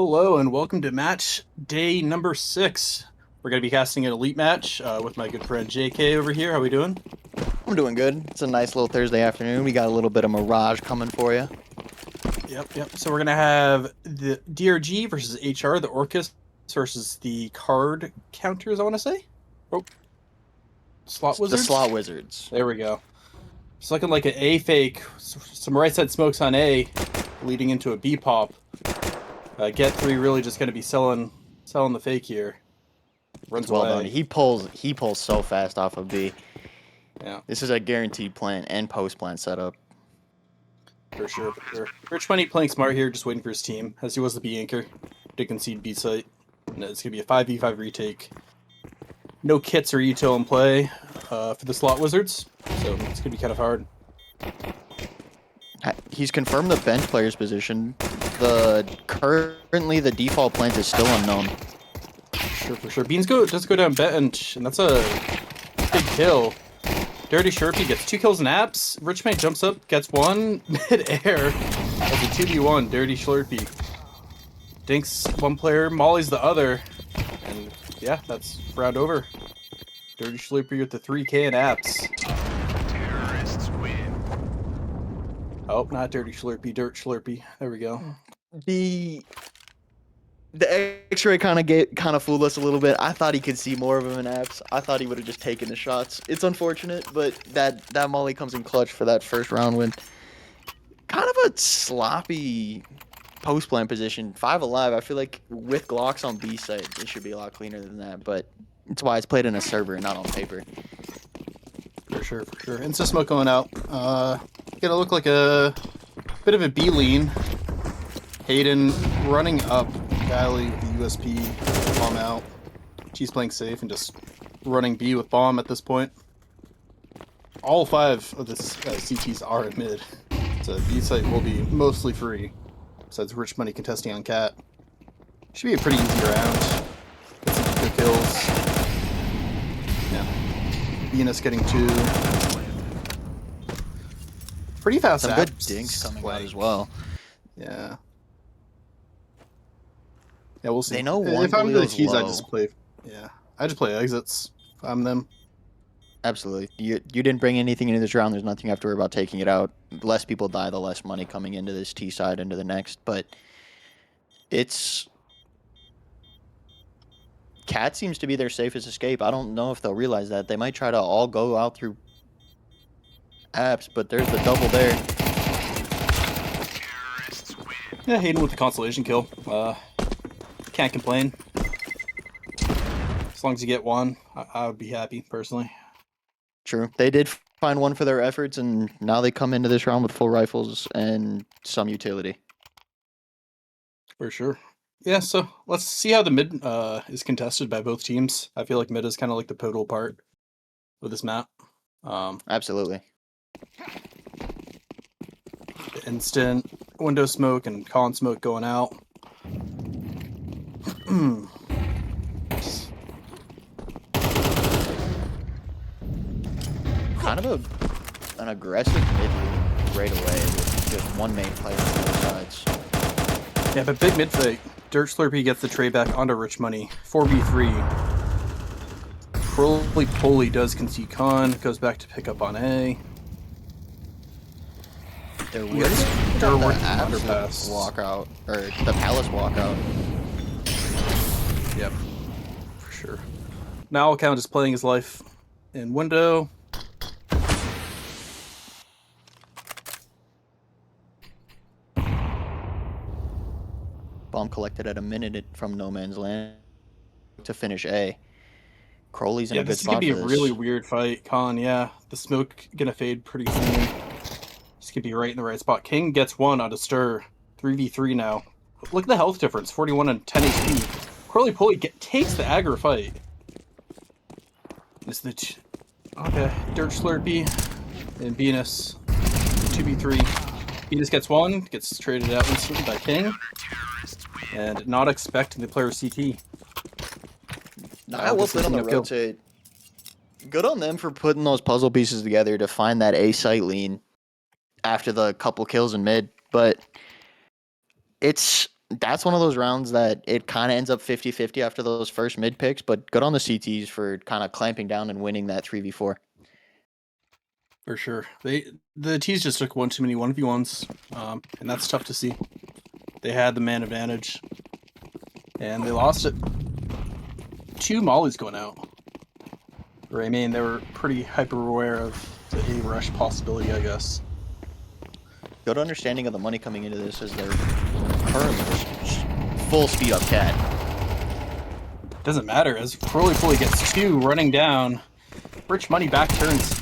Hello and welcome to match day number 6. We're going to be casting an elite match with my good friend JK over here. How we doing? I'm doing good. It's a nice little Thursday afternoon. We got a little bit of Mirage coming for you. Yep. So we're going to have the DRG versus HR, the Orochis versus the card counters, I want to say. Oh, slot wizards? The slot wizards. There we go. It's looking like an A fake. Some right side smokes on A, leading into a B pop. Get 3 really just going to be selling the fake here. Runs well away. done. He pulls so fast off of B. Yeah. This is a guaranteed plant and post plant setup. For sure. Rich Money playing smart here, just waiting for his team, as he was the B anchor to concede B site. And it's going to be a 5v5 retake. No kits or util in play for the slot wizards, so it's going to be kind of hard. He's confirmed the bench player's position. Currently the default plant is still unknown. For sure. Beans does go down bench, and that's a big kill. Dirty Sharpie gets 2 kills in apps. Richmond jumps up, gets 1 mid-air as a 2v1. Dirty Slurpee dinks 1 player, mollies the other, and yeah, that's round over. Dirty Slurpee with the 3k in apps. Terrorists win. Oh, not Dirty Slurpee, Dirt Slurpee. There we go. The X-ray kind of fooled us a little bit. I thought he could see more of him in apps. I thought he would have just taken the shots. It's unfortunate, but that molly comes in clutch for that first round win. Kind of a sloppy post plant position. 5 alive. I feel like with Glocks on B side, it should be a lot cleaner than that. But it's why it's played in a server and not on paper. For sure. Insta smoke going out. Gonna look like a bit of a B lean. Hayden running up. Galley with the USP, bomb out. She's playing safe and just running B with bomb at this point. All 5 of the CTs are in mid, so B site will be mostly free, besides Rich Money contesting on Cat. Should be a pretty easy round. Get some good kills. Yeah. Venus getting 2. Pretty fast Some apps. good dinks coming out as well. Yeah. Yeah, we'll see. They know one if I'm the Galil's keys, I low. just play. Yeah, I just play exits. If I'm them. Absolutely. You didn't bring anything into this round. There's nothing you have to worry about taking it out. The less people die, the less money coming into this T side into the next. But it's Cat seems to be their safest escape. I don't know if they'll realize that. They might try to all go out through apps, but there's the double there. Terrorists win. Yeah, Hayden with the consolation kill. Can't complain. As long as you get 1, I would be happy personally. True. They did find one for their efforts, and now they come into this round with full rifles and some utility. For sure. Yeah, so let's see how the mid is contested by both teams. I feel like mid is kind of like the pivotal part with this map. Absolutely. Instant window smoke and con smoke going out. Kind of an aggressive mid lead right away with just one main player on both sides. Yeah, but big mid fake. Dirt Slurpee gets the trade back onto Rich Money. 4v3. Roly Poly does concede con, goes back to pick up on A. They're Yes. worried They're about the working apps underpass. walkout, or the Palace walkout. Yep, for sure. Now Count is playing his life in window. Bomb collected at a minute from No Man's Land to finish A. Crowley's in Yeah, a good this is gonna spot be a for this. really weird fight. Con, yeah. The smoke gonna fade pretty soon. This could be right in the right spot. King gets 1 out of stir. 3v3 now. Look at the health difference. 41 and 10 HP. Roly Poly takes the aggro fight. This is the okay. Dirt Slurpee and Venus. 2v3. Venus gets 1, gets traded out instantly by King. And not expecting the player CT. I will put on the rotate. Good on them for putting those puzzle pieces together to find that A site lean after the couple kills in mid. But it's that's one of those rounds that it kind of ends up 50-50 after those first mid picks, but good on the CTs for kind of clamping down and winning that 3v4. For sure. The T's just took one too many 1v1s, and that's tough to see. They had the man advantage, and they lost it. 2 mollies going out. Or, I mean, they were pretty hyper aware of the A rush possibility, I guess. Good understanding of the money coming into this as they're currently just full speed up cat. Doesn't matter, as Fully gets 2 running down. Rich money back turns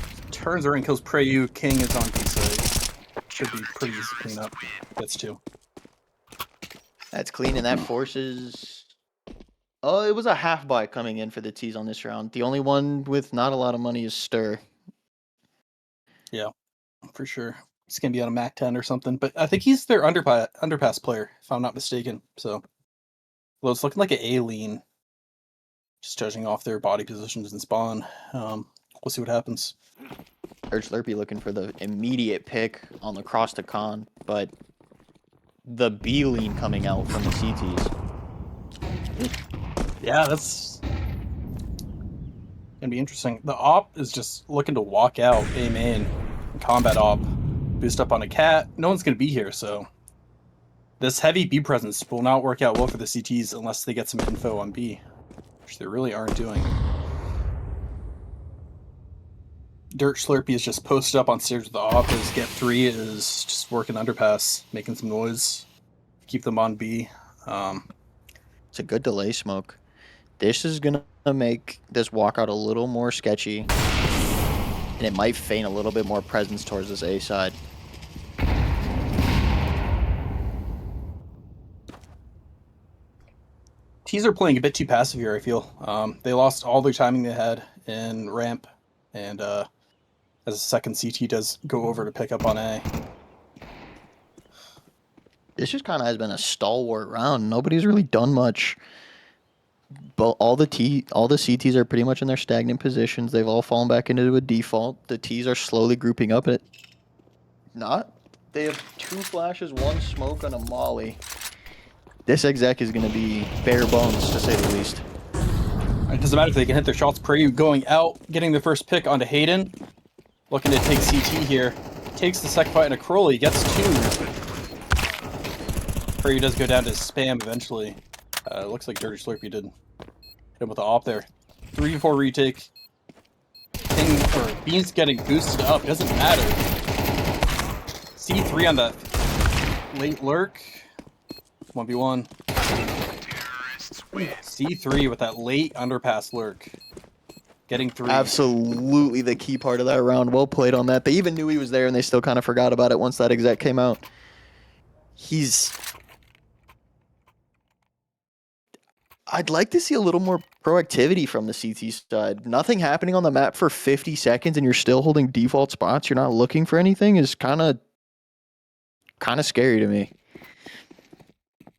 around, kills Preyu. King is on B side. Should be pretty easy to clean up. Gets 2. That's clean, and that forces... Oh, it was a half buy coming in for the T's on this round. The only one with not a lot of money is Stir. Yeah, for sure. He's going to be on a MAC 10 or something, but I think he's their underpass player, if I'm not mistaken. So, well, it's looking like an A lean, just judging off their body positions and spawn. We'll see what happens. Slurpee looking for the immediate pick on the cross to con, but the B lean coming out from the CTs. Yeah, that's gonna be interesting. The op is just looking to walk out A main, combat op, boost up on a cat. No one's gonna be here, so this heavy B presence will not work out well for the CTs unless they get some info on B, which they really aren't doing. Dirt Slurpee is just posted up on stairs with the op. As Get 3 is just working underpass, making some noise, keep them on B. It's a good delay smoke. This is gonna make this walkout a little more sketchy, and it might feign a little bit more presence towards this A side. T's are playing a bit too passive here, I feel. They lost all their timing they had in ramp, and as a second CT does go over to pick up on A. This just kind of has been a stalwart round. Nobody's really done much. But all the CTs are pretty much in their stagnant positions. They've all fallen back into a default. The T's are slowly grouping up. They have 2 flashes, 1 smoke, and a molly. This exec is going to be bare bones, to say the least. It doesn't matter if they can hit their shots. Preyu going out, getting the first pick onto Hayden. Looking to take CT here. Takes the second fight into Crowley. Gets 2. Preyu does go down to spam eventually. Looks like Dirty Slurpee did hit him with the op there. 3-4 retake. King or Bean's getting boosted up. Doesn't matter. C3 on the late lurk. 1v1. C3 with that late underpass lurk. Getting 3. Absolutely the key part of that round. Well played on that. They even knew he was there, and they still kind of forgot about it once that exec came out. I'd like to see a little more proactivity from the CT side. Nothing happening on the map for 50 seconds, and you're still holding default spots. You're not looking for anything is kind of scary to me.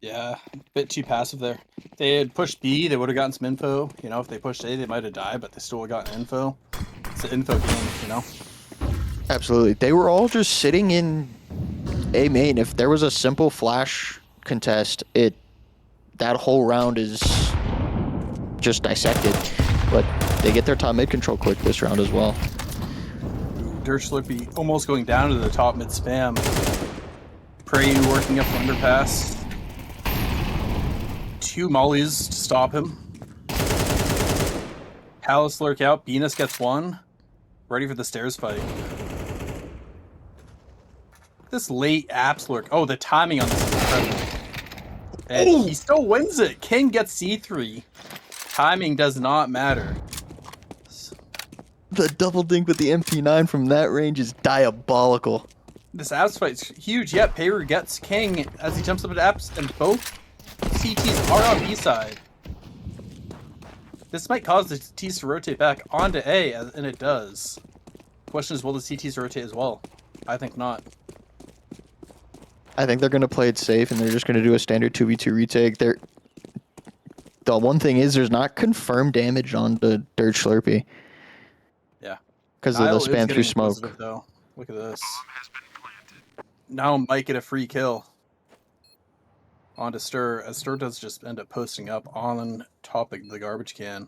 Yeah, a bit too passive there. If they had pushed B, they would have gotten some info. You know, if they pushed A, they might have died, but they still would have gotten info. It's an info game, you know? Absolutely. They were all just sitting in A main. If there was a simple flash contest, that whole round is just dissected. But they get their top mid control quick this round as well. Dirt Slurpee almost going down to the top mid spam. Preyu working up the underpass. 2 mollies to stop him. Palace lurk out. Venus gets 1. Ready for the stairs fight. This late apps lurk. Oh, the timing on this is incredible. And he still wins it. King gets C3. Timing does not matter. The double dink with the MP9 from that range is diabolical. This apps fight's huge. Yeah, Peiru gets King as he jumps up into apps, and both CTs are on B side. This might cause the CTs to rotate back onto A, and it does. Question is, will the CTs rotate as well? I think not. I think they're going to play it safe, and they're just going to do a standard 2v2 retake. The one thing is, there's not confirmed damage on the Dirt Slurpee. Yeah. Because of the spam through smoke. Though. Look at this. Now might get a free kill. onto Stir, as Stir does just end up posting up on top of the garbage can.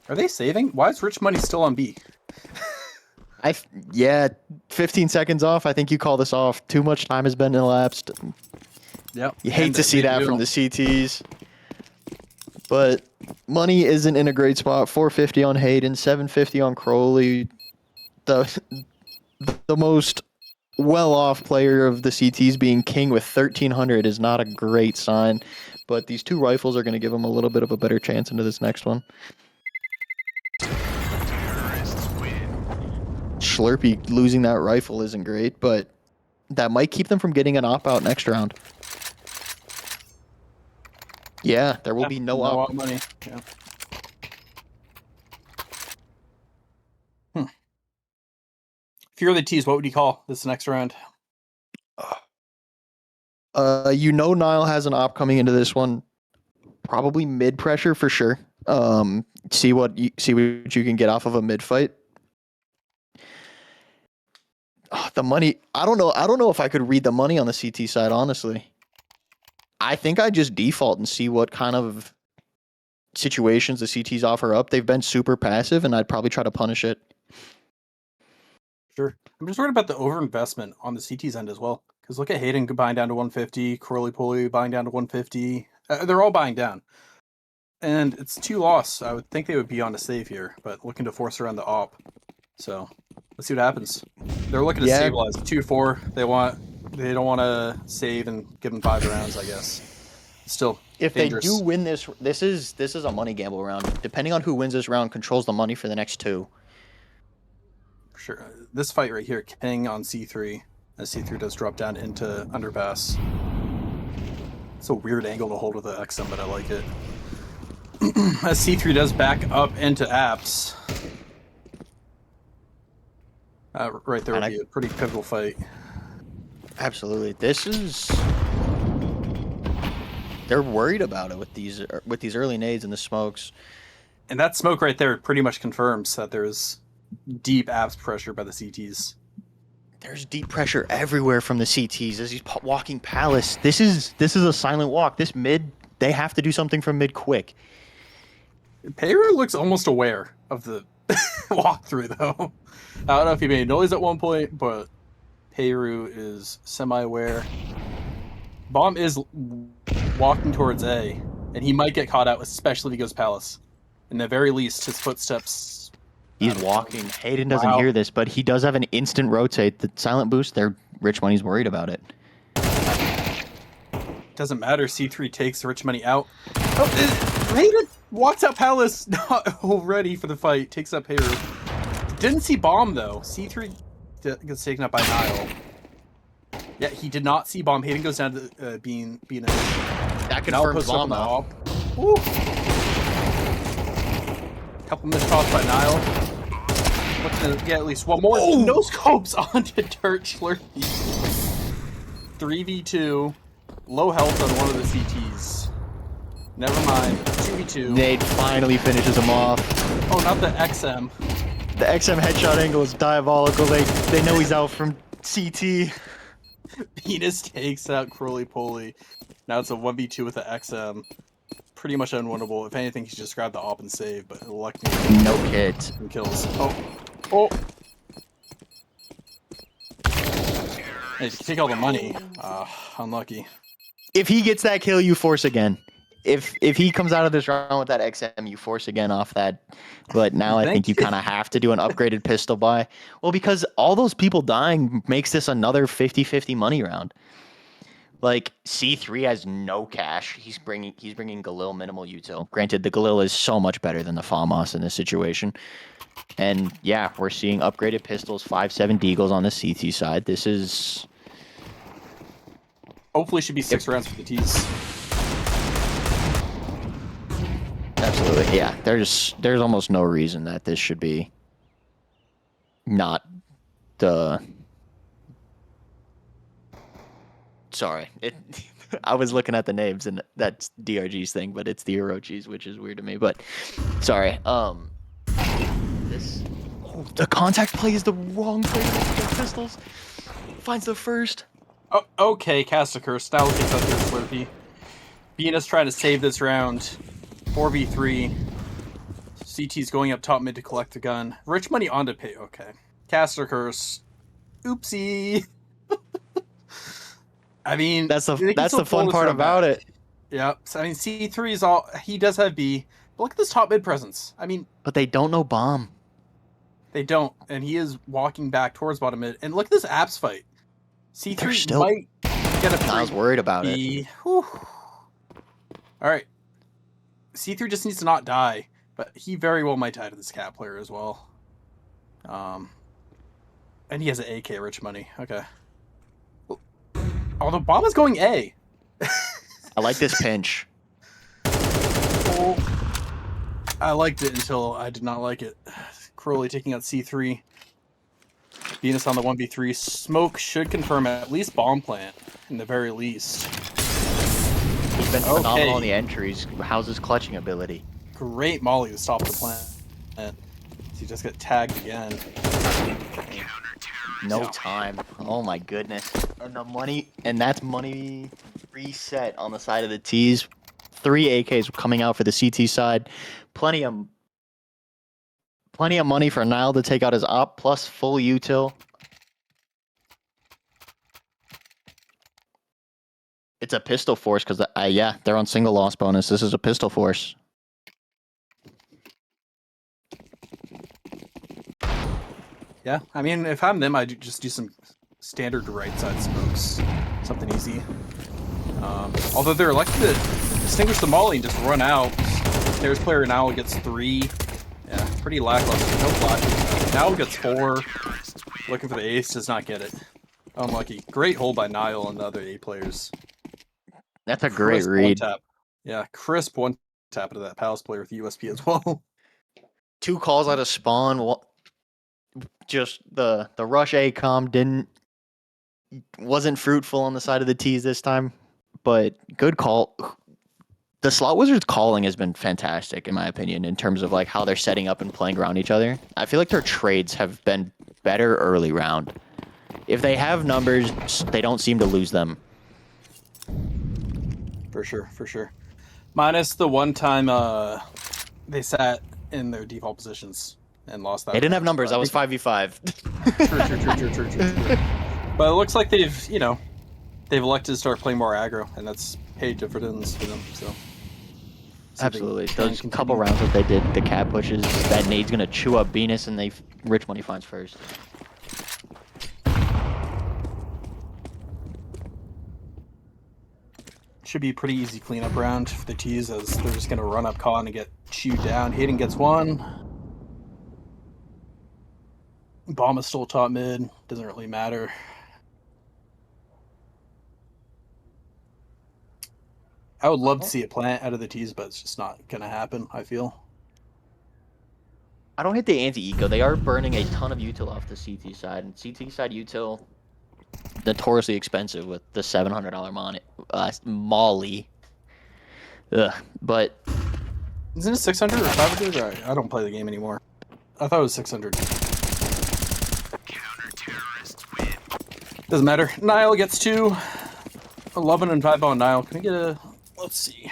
Are they saving? Why is Rich Money still on B? Yeah, 15 seconds off. I think you call this off. Too much time has been elapsed. Yep. You hate and to see they that do. from the CTs. But Money isn't in a great spot. 450 on Hayden, 750 on Crowley. The most well-off player of the CTs being King with 1,300 is not a great sign. But these two rifles are going to give him a little bit of a better chance into this next one. Terrorists win. Schlurpy losing that rifle isn't great, but that might keep them from getting an op-out next round. Yeah, there will be no op. op money. Yeah. If you're the T's, what would you call this next round? You know Nile has an op coming into this one. Probably mid pressure for sure. See what you can get off of a mid fight. The money. I don't know if I could read the money on the CT side, honestly. I think I just default and see what kind of situations the CTs offer up. They've been super passive, and I'd probably try to punish it. Sure. I'm just worried about the overinvestment on the CT's end as well. Because look at Hayden buying down to 150, Crowley Pulley buying down to 150. They're all buying down. And it's 2 loss. I would think they would be on a save here, but looking to force around the op. So let's see what happens. They're looking to stabilize 2-4. They don't want to save and give them 5 rounds, I guess. Still, if dangerous. they do win this is a money gamble round. Depending on who wins this round, controls the money for the next 2. Sure. This fight right here, King on C3, as C3 does drop down into underpass. It's a weird angle to hold with the XM, but I like it. As C3 does back up into apps. Right there would be a pretty pivotal fight. Absolutely. They're worried about it with these early nades and the smokes. And that smoke right there pretty much confirms that there's deep apps pressure by the CTs. There's deep pressure everywhere from the CTs as he's walking Palace. This is a silent walk. This mid, they have to do something from mid quick. Payru looks almost aware of the walkthrough, though. I don't know if he made noise at one point, but Payru is semi-aware. Bomb is walking towards A, and he might get caught out, especially if he goes Palace. In the very least, his footsteps... He's walking. Hayden doesn't hear this, but he does have an instant rotate. The silent boost, Rich Money's worried about it. Doesn't matter. C3 takes Rich Money out. Oh, Hayden walks out Palace, not ready for the fight. Takes up Payru. Didn't see Bomb, though. C3 gets taken up by Nile. Yeah, he did not see Bomb. Hayden goes down to being a... That confirms Bomb, though. Ooh. Couple missed calls by Nile. Looking to get at least one more. Oh! No scopes onto Dirt Schlurpy. 3v2. Low health on one of the CTs. Never mind. 2v2. Nate finally finishes him off. Oh, not the XM. The XM headshot angle is diabolical. They know he's out from CT. Venus takes out Crowley Pulley. Now it's a 1v2 with the XM. Pretty much unwinnable. If anything, he's just grabbed the op and save, but lucky no kit and kills. Oh. Hey, if you take all the money, unlucky. If he gets that kill, you force again. If he comes out of this round with that XM, you force again off that. But now I think you kind of have to do an upgraded pistol buy. Well, because all those people dying makes this another 50-50 money round. Like, C3 has no cash. He's bringing Galil minimal util. Granted, the Galil is so much better than the FAMAS in this situation. And yeah, we're seeing upgraded pistols, 5.7 deagles on the CT side. This is... Hopefully should be 6 rounds for the T's. Absolutely, yeah. There's almost no reason that this should be not the... Sorry, I was looking at the names and that's DRG's thing, but it's the Orochis, which is weird to me. But sorry, the contact play is the wrong play to get pistols. Finds the first. Oh, okay, cast a curse. Now takes out their Slurpee. Venus trying to save this round. 4v3. CT's going up top mid to collect the gun. Rich money on to pay. Okay. Caster curse. Oopsie. I mean, That's the they can still fun pull this part round about back. it. Yeah. So, I mean, C3 is all he does have B. But look at this top mid presence. I mean, But they don't know bomb. they don't, and he is walking back towards bottom mid. And look at this apps fight. They're C3 still- might get a I was worried about it. B. Whew. All right. C3 just needs to not die, but he very well might die to this cat player as well. And he has an AK rich money. Okay. Although bomb is going A. I like this pinch. Oh, I liked it until I did not like it. Crowley taking out C3. Venus on the 1v3. Smoke should confirm at least bomb plant, in the very least. He's been phenomenal in the entries. How's his clutching ability? Great molly to stop the plant. And he just got tagged again. No time. Oh my goodness. And the money, and that's money reset on the side of the T's. 3 AKs coming out for the CT side. Plenty of money for Nile to take out his op plus full util. It's a pistol force because yeah, they're on single loss bonus. This is a pistol force. Yeah, I mean, if I'm them, I'd just do some standard right side smokes. Something easy. Although they're elected to distinguish the molly and just run out. Stairs player now gets 3. Yeah, pretty lackluster. No flashes. Now gets 4. Looking for the ace, does not get it. Unlucky. Great hold by Nile and the other A players. That's a great Crisp read. one-tap. Yeah, crisp one tap into that Palace player with USP as well. 2 calls out of spawn. Just the rush ACOM wasn't fruitful on the side of the T's this time, but good call. The Slot Wizards calling has been fantastic in my opinion in terms of like how they're setting up and playing around each other. I feel like their trades have been better early round. If they have numbers, they don't seem to lose them. For sure, for sure. Minus the one time they sat in their default positions and lost that. They didn't have numbers. That was 5v5. True. But it looks like they've elected to start playing more aggro, and that's paid dividends for them. So Absolutely. Those couple rounds that they did, the cat pushes, that nade's gonna chew up Venus, and Rich Money finds first. Should be a pretty easy cleanup round for the T's, as they're just gonna run up con and get chewed down. Hayden gets 1. Bomb is still top mid. Doesn't really matter. I would love to see a plant out of the T's, but it's just not gonna happen, I feel. I don't hit the anti-eco. They are burning a ton of util off the CT side, and CT side util notoriously expensive with the $700 molly. Ugh, but Isn't it 600 or 500? I don't play the game anymore. I thought it was 600. Doesn't matter. Nile gets 2. 11 and 5 on Nile. Can we get a... Let's see.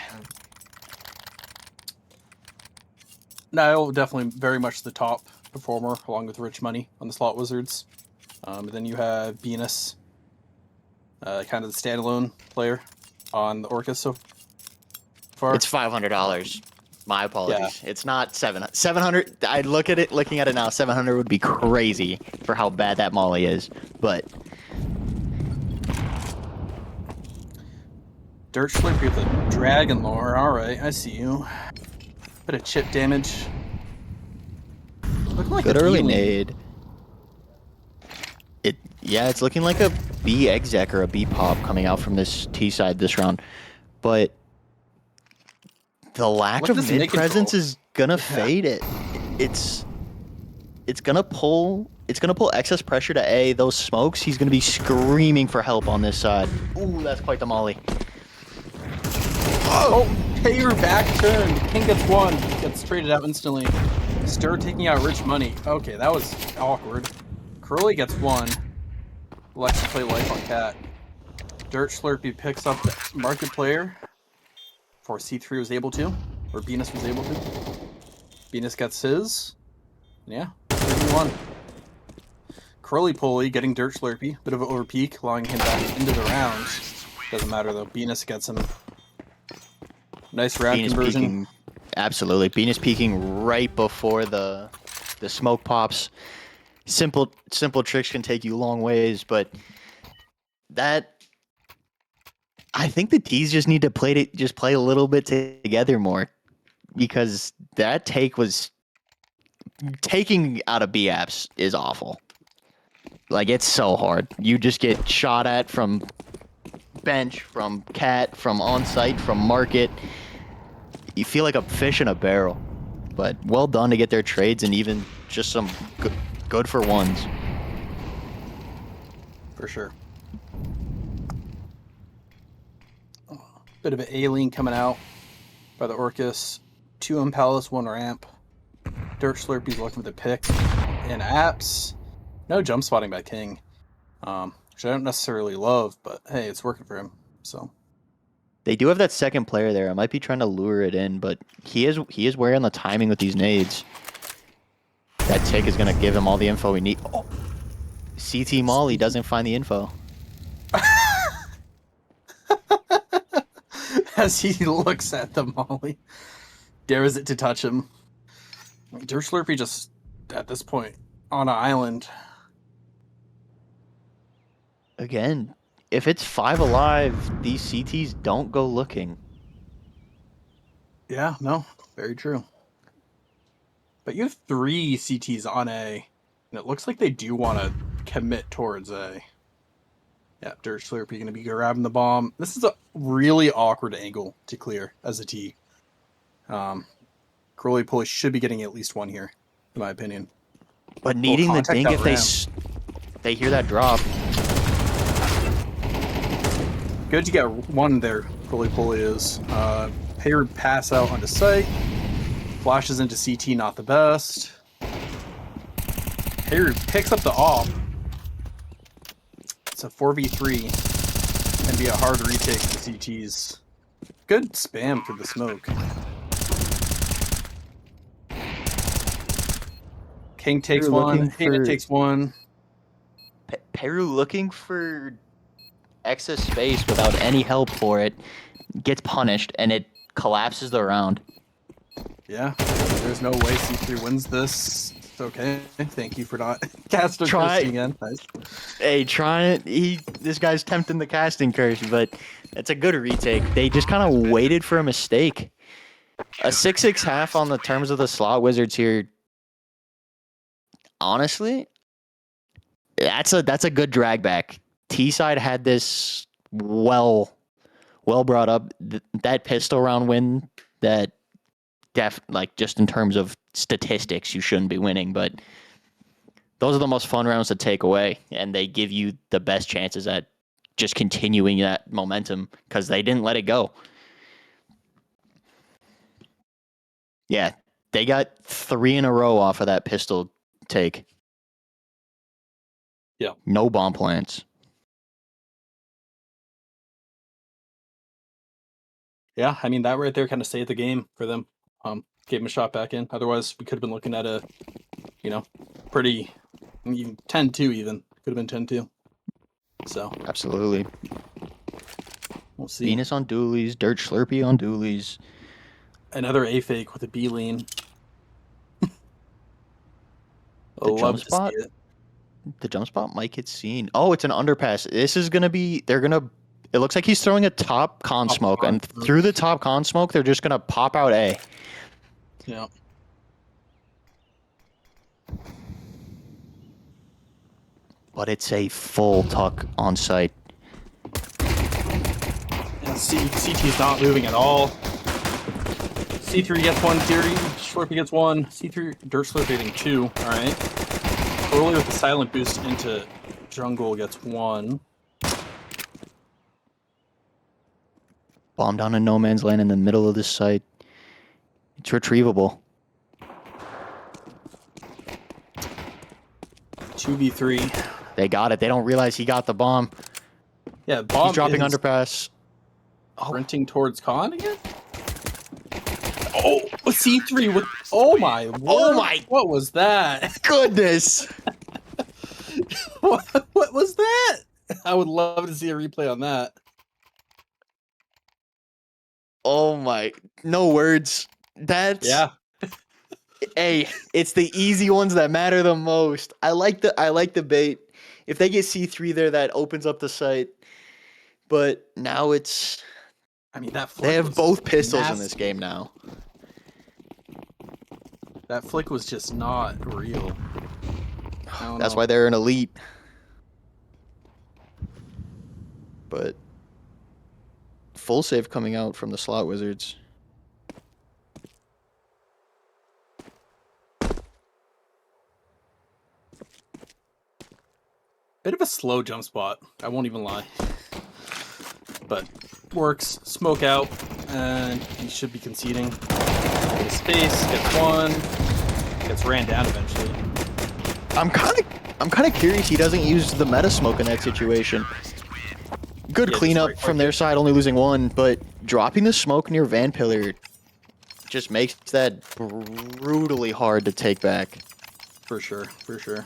Nile definitely very much the top performer, along with Rich Money on the Slot Wizards. And then you have Venus, kind of the standalone player on the Orochis so far. it's $500. My apologies. It's not 700. I'd looking at it now. 700 would be crazy for how bad that molly is, but. Dirt Slurpee with the Dragon Lore. Alright, I see you. Bit of chip damage. Looking like Good a early D-Link. nade. It's looking like a B exec or a B pop coming out from this T side this round, but the lack Look at of this mid mid presence control. is gonna fade it. It's gonna pull excess pressure to A. Those smokes, he's gonna be screaming for help on this side. Ooh, that's quite the molly. Oh, payer back turn. King gets 1. Gets traded out instantly. Stir taking out Rich Money. Okay, that was awkward. Curly gets 1. Likes to play life on cat. Dirt Slurpee picks up the market player before C3 was able to, or Venus was able to. Venus gets his. Yeah, 31. Curly Pulley getting Dirt Slurpee. Bit of an overpeak, allowing him back into the round. Doesn't matter though. Venus gets him. Nice round Venus conversion. peeking, absolutely. Venus peeking right before the smoke pops. Simple tricks can take you long ways, but that I think the T's just need to play a little bit together more, because that take was taking out of B apps is awful. Like, it's so hard. You just get shot at from bench, from cat, from on site, from market. You feel like a fish in a barrel. But well done to get their trades and even just some good for ones. For sure. Bit of an alien coming out by the Orochis. 2 Impalas, 1 ramp. Dirt Slurpee's looking for the pick. And apps. No jump spotting by King. Which I don't necessarily love, but hey, it's working for him. So They do have that second player there. I might be trying to lure it in, but he is wearing the timing with these nades. That tick is going to give him all the info we need. Oh. CT Molly doesn't find the info. as he looks at the Molly, dares it to touch him. Dirt Slurpee just, at this point, on an island. Again, if it's 5 alive, these CTs don't go looking. Yeah, no, very true. But you have 3 CTs on A, and it looks like they do want to commit towards A. Yeah, Dirt Slurpee going to be grabbing the bomb. This is a really awkward angle to clear as a T. Curly Pulley should be getting at least 1 here, in my opinion. But needing the dink if they hear that drop. Good to get 1 there, Curly Pulley is. Paired pass out onto site. Flashes into CT, not the best. Paired picks up the off. It's a 4v3. And be a hard retake for the CTs. Good spam for the smoke. King takes 1. Hayden takes 1. Peru looking for excess space without any help for it, gets punished, and it collapses the round. Yeah, there's no way C3 wins this. It's okay. Thank you for not casting again. Nice. Hey, this guy's tempting the casting curse, but it's a good retake. They just kind of waited for a mistake. A 6-6 half on the terms of the slot wizards here. Honestly, that's a good drag back. T side had this well brought up. That pistol round win, that just in terms of statistics, you shouldn't be winning, but those are the most fun rounds to take away, and they give you the best chances at just continuing that momentum because they didn't let it go. Yeah, they got 3 in a row off of that pistol take. Yeah. No bomb plants. Yeah, I mean, that right there kind of saved the game for them. Gave him a shot back in. Otherwise, we could have been looking at a, pretty 10-2 even. Could have been 10-2. So. Absolutely. We'll see. Venus on dualies, Dirt Slurpee on dualies. Another A fake with a B lean. The jump spot? The jump spot might get seen. Oh, it's an underpass. This is going to be... It looks like he's throwing a top con smoke, and through the top con smoke, they're just going to pop out A. Yeah. But it's a full tuck on site. And CT's not moving at all. C3 gets 1 theory. Slurpee gets 1. C3 Dirt Slurpee getting 2. All right. Early with the silent boost into jungle gets 1. Bomb down in no man's land in the middle of this site. It's retrievable. 2v3. They got it. They don't realize he got the bomb. Yeah, bomb He's dropping is underpass. sprinting towards Con again. Oh, C3 with. Oh my word! Oh my What was that? goodness! What was that? I would love to see a replay on that. Oh my, no words. That's Yeah, hey, it's the easy ones that matter the most. I like the bait. If they get C3 there, that opens up the site. But now it's I mean that. they Flick have was both pistols in massive. this game now. That flick was just not real. I don't That's know. why they're an elite. But full save coming out from the slot wizards. Bit of a slow jump spot. I won't even lie. But works. Smoke out, and he should be conceding. Gets space. Gets one. Gets ran down eventually. I'm kind of curious he doesn't use the meta smoke in that situation. Good Yeah, just cleanup right from their side, only losing one, but dropping the smoke near Van Pillar just makes that brutally hard to take back. For sure, for sure.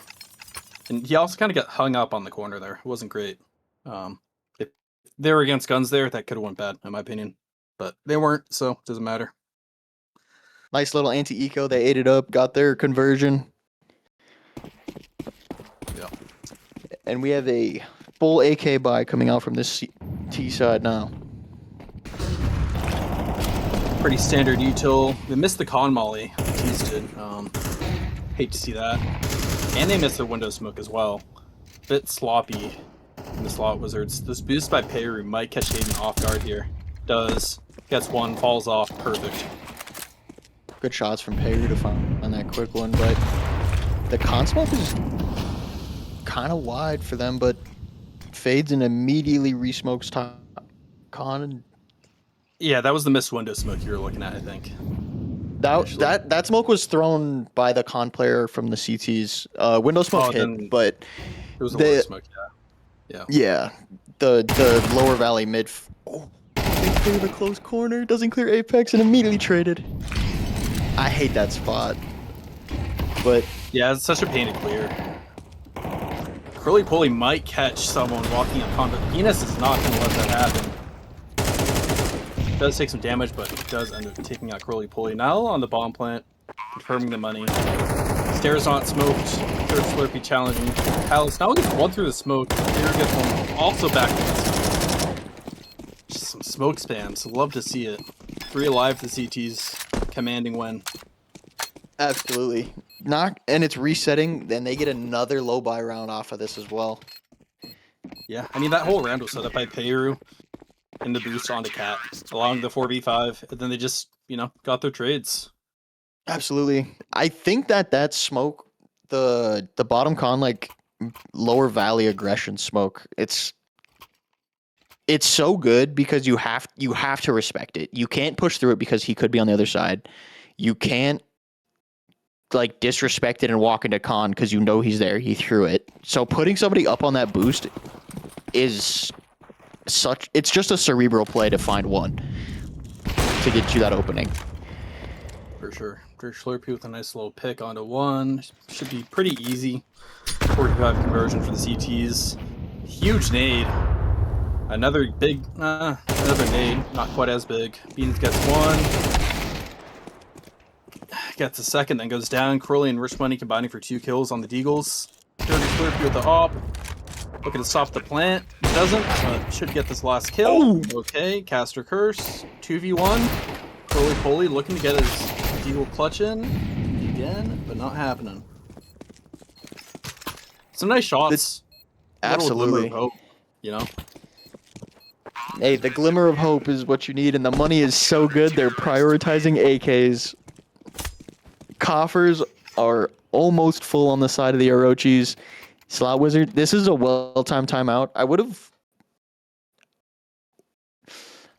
And he also kind of got hung up on the corner there. It wasn't great. If they were against guns there, that could have went bad, in my opinion. But they weren't, so it doesn't matter. Nice little anti-eco. They ate it up, got their conversion. Yeah. And we have a full AK buy coming out from this T side now. Pretty standard util. They missed the con molly. Tees did. Hate to see that. And they missed their window smoke as well. Bit sloppy in the slot wizards. This boost by Peru might catch Hayden off guard here. Does. Gets one, falls off. Perfect. Good shots from Peru to find on that quick one, but the con smoke is kind of wide for them, but fades and immediately resmokes top con. And Yeah, that was the missed window smoke you were looking at, I think. that smoke was thrown by the con player from the CTs. Window smoke then hit, but It was a the- low smoke, yeah. yeah, the lower valley mid. They clear the close corner, doesn't clear apex, and immediately traded. I hate that spot, but Yeah, it's such a pain to clear. Curly Pulley might catch someone walking up con, but Venus is not going to let that happen. Does take some damage, but it does end up taking out Curly Pulley. Now on the bomb plant, confirming the money. Stairs not smoked. Third Slurpee challenging. Palace now gets one through the smoke. Here gets one also back to the Just some smoke spams. Love to see it. 3 alive for the CTs. Commanding win. absolutely not. And it's resetting. Then they get another low buy round off of this as well. Yeah, I mean, that whole round was set up by Peru in the boost onto Cat, allowing the 4v5, and then they just, got their trades. Absolutely. I think that smoke, the bottom con, like lower valley aggression smoke, it's so good because you have to respect it. You can't push through it because he could be on the other side. You can't like disrespect it and walk into con because you know he's there. He threw it. So putting somebody up on that boost is it's just a cerebral play to find one to get you that opening. For sure. Dirk Slurpee with a nice little pick onto one. Should be pretty easy. 45 conversion for the CTs. Huge nade. Another nade. Not quite as big. Beans gets one. Gets a second, then goes down. Crowley and Rich Money combining for 2 kills on the Deagles. Dirty Slurpee with the op. Looking to stop the plant. Doesn't, but should get this last kill. Oh. Okay, Caster Curse. 2v1. Crowley Pulley looking to get his Deagle clutch in again, but not happening. Some nice shots. Absolutely. Little glimmer of hope, Hey, the glimmer of hope is what you need, and the money is so good, they're prioritizing AKs. Coffers are almost full on the side of the Orochis. Slot Wizard, this is a well-timed timeout.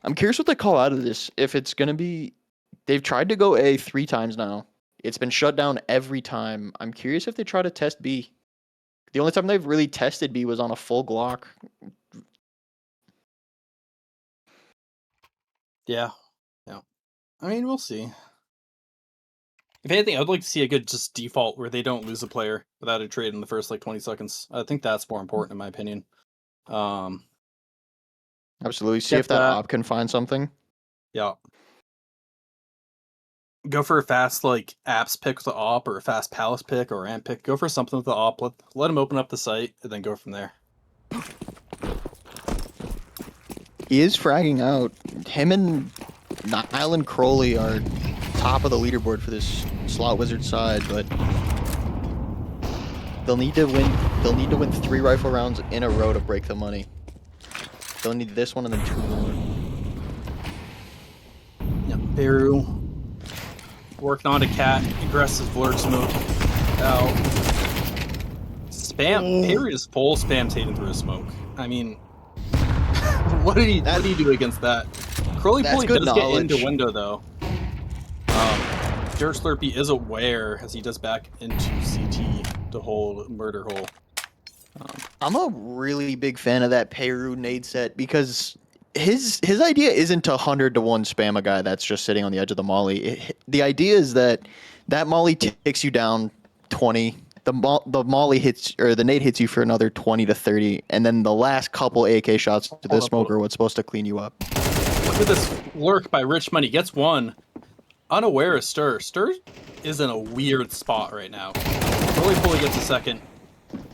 I'm curious what they call out of this. If it's going to be... They've tried to go A 3 times now. It's been shut down every time. I'm curious if they try to test B. The only time they've really tested B was on a full Glock Yeah. Yeah. I mean, we'll see. If anything, I'd like to see a good just default where they don't lose a player without a trade in the first like 20 seconds. I think that's more important in my opinion. Absolutely. See Get if that that. op can find something. Yeah. Go for a fast like apps pick with the op or a fast palace pick or amp pick. Go for something with the op. Let him open up the site and then go from there. He is fragging out. Him and Nile and Crowley are top of the leaderboard for this slot wizard side, but they'll need to win. They'll need to win 3 rifle rounds in a row to break the money. They'll need this one and then 2 more. Yeah, Peru working on a cat, aggressive blur smoke out. Spam. Peru is full spam Tatum through a smoke. I mean, what do you do against that? Crowley That's Pulley good does get knowledge. into window though. Dirt Slurpee is aware as he does back into CT to hold murder hole. I'm a really big fan of that Peru nade set because his idea isn't to 100 to 1 spam a guy that's just sitting on the edge of the molly. The idea is that molly takes you down 20. The molly hits or the nade hits you for another 20 to 30, and then the last couple AK shots to the smoker what's supposed to clean you up. Look at this lurk by Rich Money. Gets one. Unaware of Stir. Stir is in a weird spot right now. Crowley Pulley gets a second.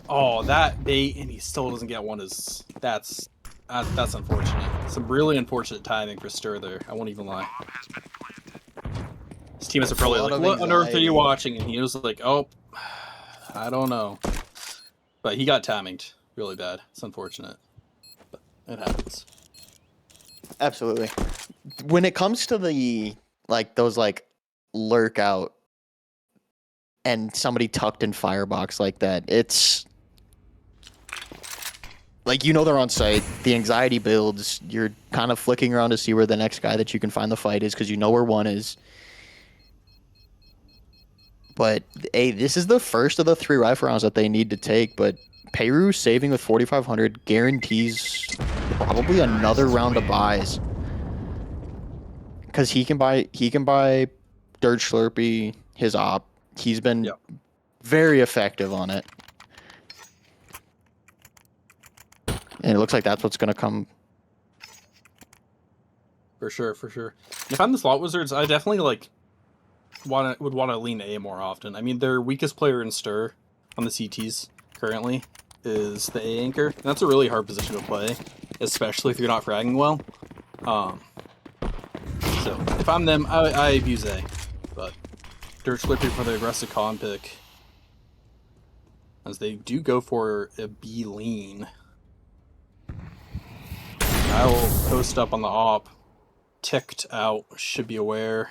Oh, that bait, and he still doesn't get one. That's unfortunate. Some really unfortunate timing for Stir there. I won't even lie. His teammates are probably like, "What on earth are you watching?" And he was like, "Oh, I don't know." But he got timinged really bad. It's unfortunate, but it happens. Absolutely. When it comes to the those lurk out and somebody tucked in firebox like that, it's they're on site. The anxiety builds. You're kind of flicking around to see where the next guy that you can find the fight is because you know where one is. But hey, this is the first of the 3 rifle rounds that they need to take. But Peru saving with 4,500 guarantees probably another round of buys because he can buy Dirt Slurpee, his op. He's been very effective on it. And it looks like that's what's going to come. For sure, for sure. If I'm the slot wizards, I definitely would want to lean A more often. I mean, their weakest player in Stir on the CTs currently is the A anchor. And that's a really hard position to play, especially if you're not fragging well. So if I'm them, I abuse A, but Dirt Slurpee for the aggressive con pick, as they do go for a B lean. I will post up on the op. Ticked out, should be aware.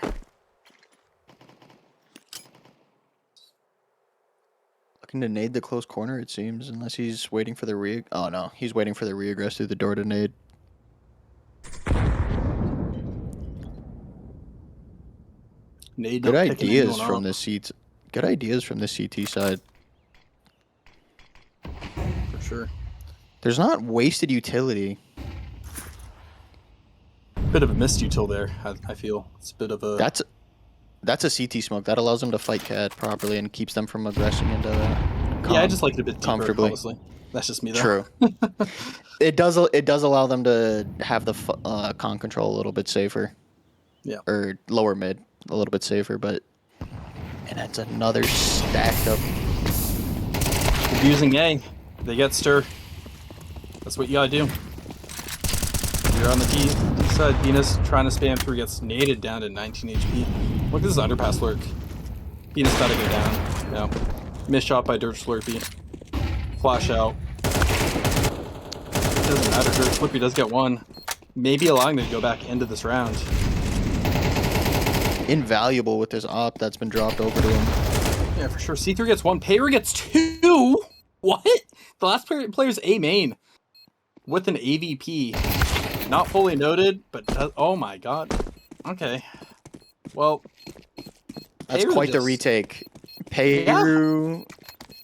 Looking to nade the close corner, it seems, unless he's waiting for the Oh no, he's waiting for the reaggress through the door to nade. Good ideas from the seats. Good ideas from the CT side. For sure. There's not wasted utility. Bit of a missed util there, I feel. It's a bit of a... That's a CT smoke. That allows them to fight cat properly and keeps them from aggressing into yeah, I just like it a bit deeper, comfortably. Honestly. That's just me, though. True. It does allow them to have the con control a little bit safer. Yeah. Or lower mid a little bit safer, but... And that's another stacked up... Abusing A. They get Stir. That's what you gotta do. You're on the D side. Venus trying to spam through, gets naded down to 19 HP. Look at this underpass lurk. Venus gotta go down. Yeah. Missed shot by Dirt Slurpee. Flash out. Doesn't matter. Dirt Slurpee does get one. Maybe allowing them to go back into this round. Invaluable with his op that's been dropped over to him. Yeah, for sure. C3 gets one. Payer gets 2. What? The last player's A main with an AVP. Not fully noted, but oh my god. Okay. Well, that's quite the retake. Peru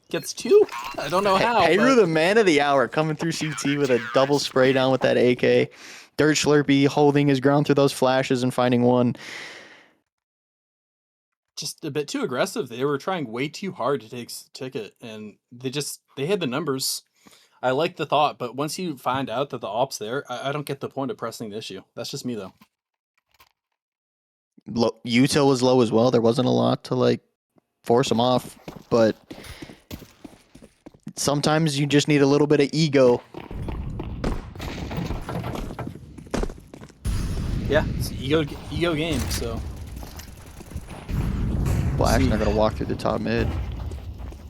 gets 2. I don't know how. Peru, the man of the hour, coming through CT with a double spray down with that AK. Dirt Slurpee holding his ground through those flashes and finding one. Just a bit too aggressive. They were trying way too hard to take ticket, and they had the numbers. I like the thought, but once you find out that the op's there, I don't get the point of pressing the issue. That's just me, though. Util was low as well. There wasn't a lot to like force him off, but sometimes you just need a little bit of ego. Yeah, it's an ego game, so. Flash not gonna walk through the top mid.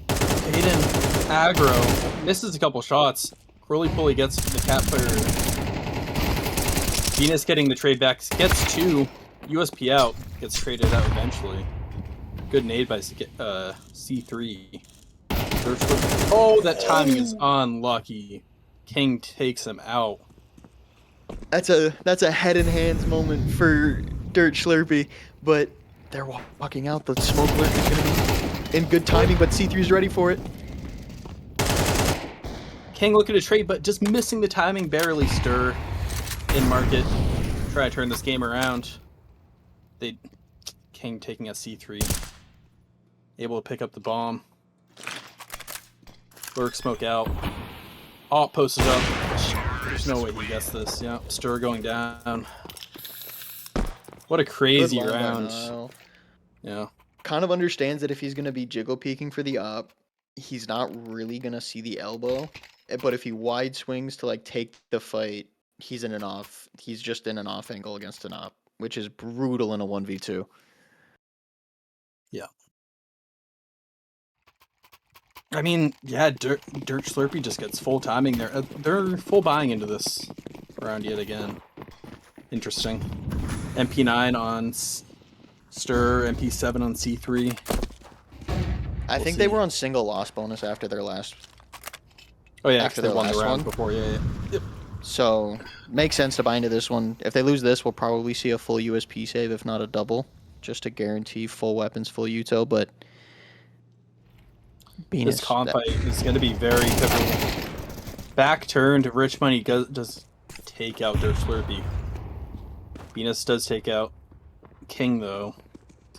Aiden aggro misses a couple shots. Curly Pulley gets the cat player. Venus getting the trade back, gets 2. USP out, gets traded out eventually. Good nade by C3. Oh, that timing is unlucky. King takes him out. That's a head and hands moment for Dirt Slurpee, but they're walking out. The smoke lurk is gonna be in good timing, but C3's ready for it. King looking to trade, but just missing the timing barely. Stir in market. Try to turn this game around. King taking a C3. Able to pick up the bomb. Lurk smoke out. Alt posted up. There's no way he gets this. Yeah, Stir going down. What a crazy round. Yeah. Kind of understands that if he's going to be jiggle peeking for the op, he's not really going to see the elbow. But if he wide swings to like take the fight, he's just in an off angle against an op, which is brutal in a 1v2. Yeah. I mean, yeah, Dirt Slurpee just gets full timing there. They're full buying into this round yet again. Interesting. MP9 on Stir, MP7 on C3. I think they were on single loss bonus after their last. Oh yeah, after they their won the last round one. before. Yeah. Yep. So makes sense to buy into this one. If they lose this, we'll probably see a full USP save, if not a double, just to guarantee full weapons, full util. But Venus, This comp fight is going to be very pivotal. Back turn to Rich Money does take out Dirt Slurpee. Venus does take out King, though.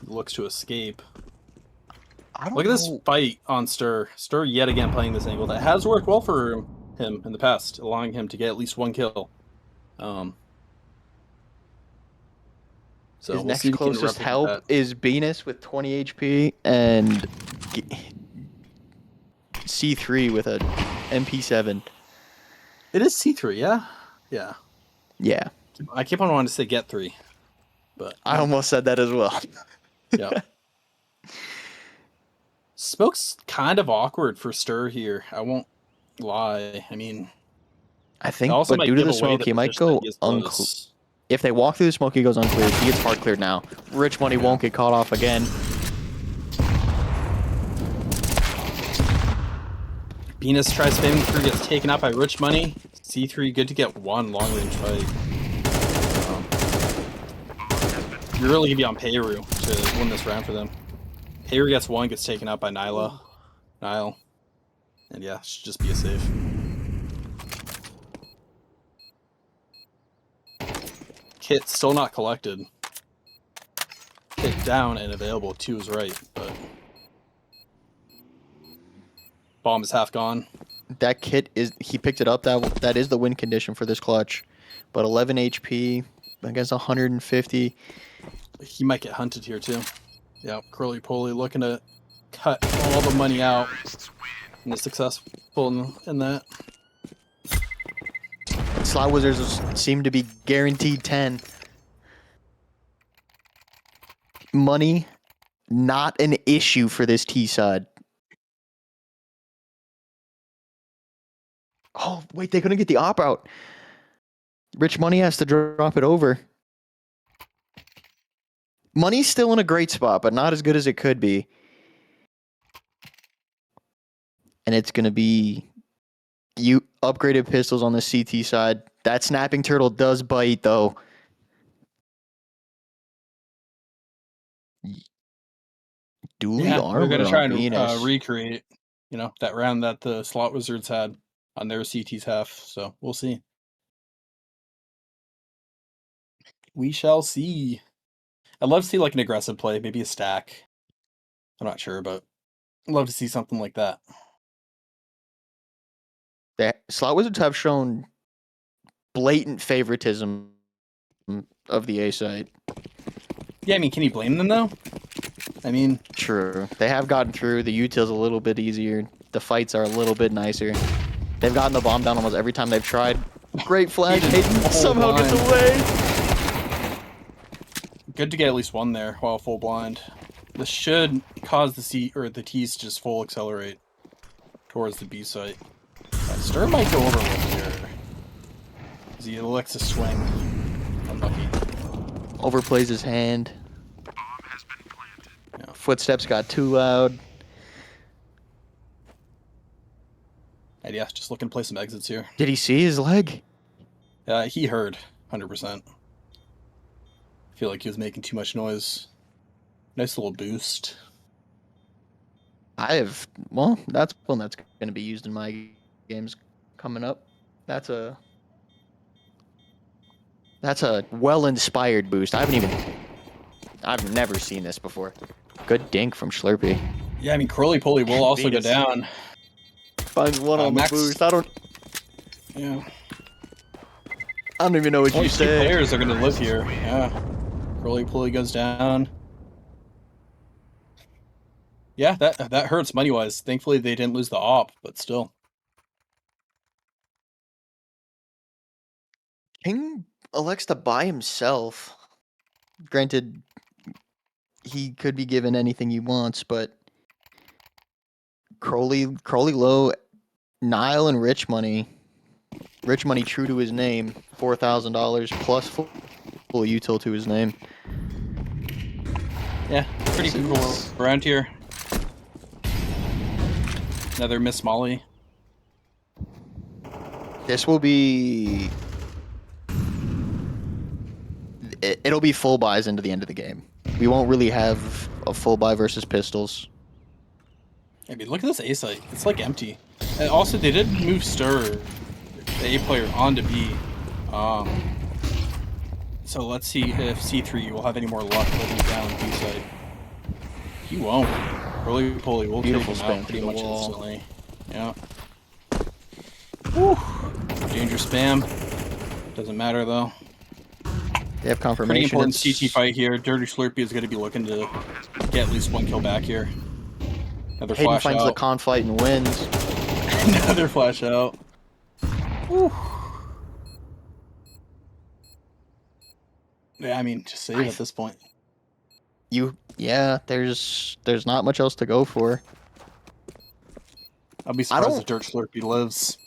Looks to escape. Look at this fight on Stir. Stir yet again playing this angle that has worked well for him in the past, allowing him to get at least one kill. So his next closest help is Venus with 20 HP and C3 with a MP7. It is C3, yeah? Yeah. Yeah. I keep on wanting to say get 3, but I almost said that as well. yeah. Smoke's kind of awkward for Stir here. I won't lie. I mean, I think, but due to the smoke, he might go unclear. If they walk through the smoke, he goes unclear. He gets hard cleared now. Rich Money won't get caught off again. Venus tries spamming through, gets taken out by Rich Money. C3 good to get one long range fight. You're really gonna be on Payru to win this round for them. Payru gets one, gets taken out by Nile. And yeah, should just be a save. Kit still not collected. Kit down and available, 2 is right, but bomb is half gone. That kit he picked it up. That is the win condition for this clutch. But 11 HP against 150. He might get hunted here too. Yeah, Curly Pulley looking to cut all the money out and is successful in that. Slot Wizards seem to be guaranteed 10. Money, not an issue for this T side. Oh, wait, they couldn't get the op out. Rich Money has to drop it over. Money's still in a great spot, but not as good as it could be. And it's going to be upgraded pistols on the CT side. That snapping turtle does bite, though. Dually armor we're gonna try on and Venus. recreate, that round that the Slot Wizards had on their CT's half. So we'll see. We shall see. I'd love to see like an aggressive play, maybe a stack. I'm not sure, but I'd love to see something like that. The Slot Wizards have shown blatant favoritism of the A site. Yeah, I mean, can you blame them though? I mean, True. They have gotten through. The util's a little bit easier. The fights are a little bit nicer. They've gotten the bomb down almost every time they've tried. Great flag. Hayden somehow gets away. good to get at least one there while full blind. This should cause the C or the T's to just full accelerate towards the B site. Stir might go overlook here. As he elects to swing. Unlucky. Overplays his hand. Bomb has been planted. Yeah. Footsteps got too loud. And yeah, just looking to play some exits here. Did he see his leg? He heard 100%. I feel like he was making too much noise. Nice little boost. Well, that's one that's going to be used in my games coming up. That's a well-inspired boost. I've never seen this before. Good dink from Slurpee. Yeah, I mean, Curly Pulley will also go Venus. down. Finds one on Max- the boost. I Yeah. don't even know what Only you two say. players are going to live here. Yeah. Curly Pulley goes down. Yeah, that hurts money-wise. Thankfully, they didn't lose the op, but still. King elects to buy himself. Granted, he could be given anything he wants, but Crowley low, Nile and Rich Money. Rich Money true to his name, $4,000 plus full util to his name. Yeah, pretty cool around here. Another Miss Molly. This will be. It'll be full buys into the end of the game. We won't really have a full buy versus pistols. I mean, look at this A site. It's like empty. And also, they did move Stir, the A player, onto B. So let's see if C3 will have any more luck holding down B site. He won't. Curly Pulley will take Beautiful him spam out pretty through the much wall. instantly. Yeah. Whew. Dangerous spam. Doesn't matter though. They have confirmation. Pretty important It's- CT fight here. Dirty Slurpee is going to be looking to get at least one kill back here. Another Hayden flash finds the out. con fight and wins. Another flash out. Whew. Yeah, I mean, just save at this point. There's not much else to go for. I'll be I surprised don't- if Dirt Slurpee lives.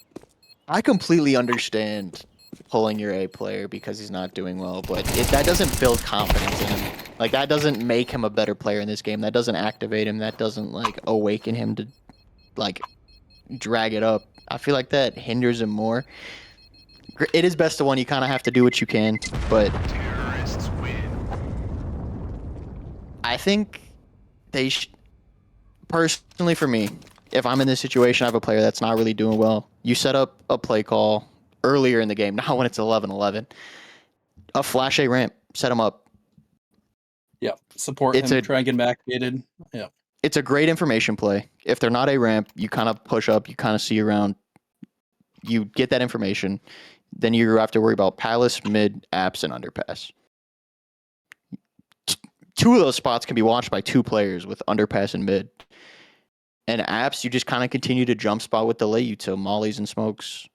I completely understand pulling your A player because he's not doing well, but that doesn't build confidence in him. Like, that doesn't make him a better player in this game. That doesn't activate him. That doesn't, like, awaken him to, like, drag it up. I feel like that hinders him more. It is best of one. You kind of have to do what you can, but Terrorists win. I think personally for me, if I'm in this situation, I have a player that's not really doing well. You set up a play call earlier in the game, not when it's 11-11. A flash A ramp, set him up. Yep. Support It's him, a- try and get him activated. Yeah. It's a great information play. If they're not A ramp, you kind of push up, you kind of see around, you get that information. Then you have to worry about palace, mid, apps, and underpass. Two of those spots can be watched by two players with underpass and mid. And apps, you just kind of continue to jump spot with delay util, mollies and smokes.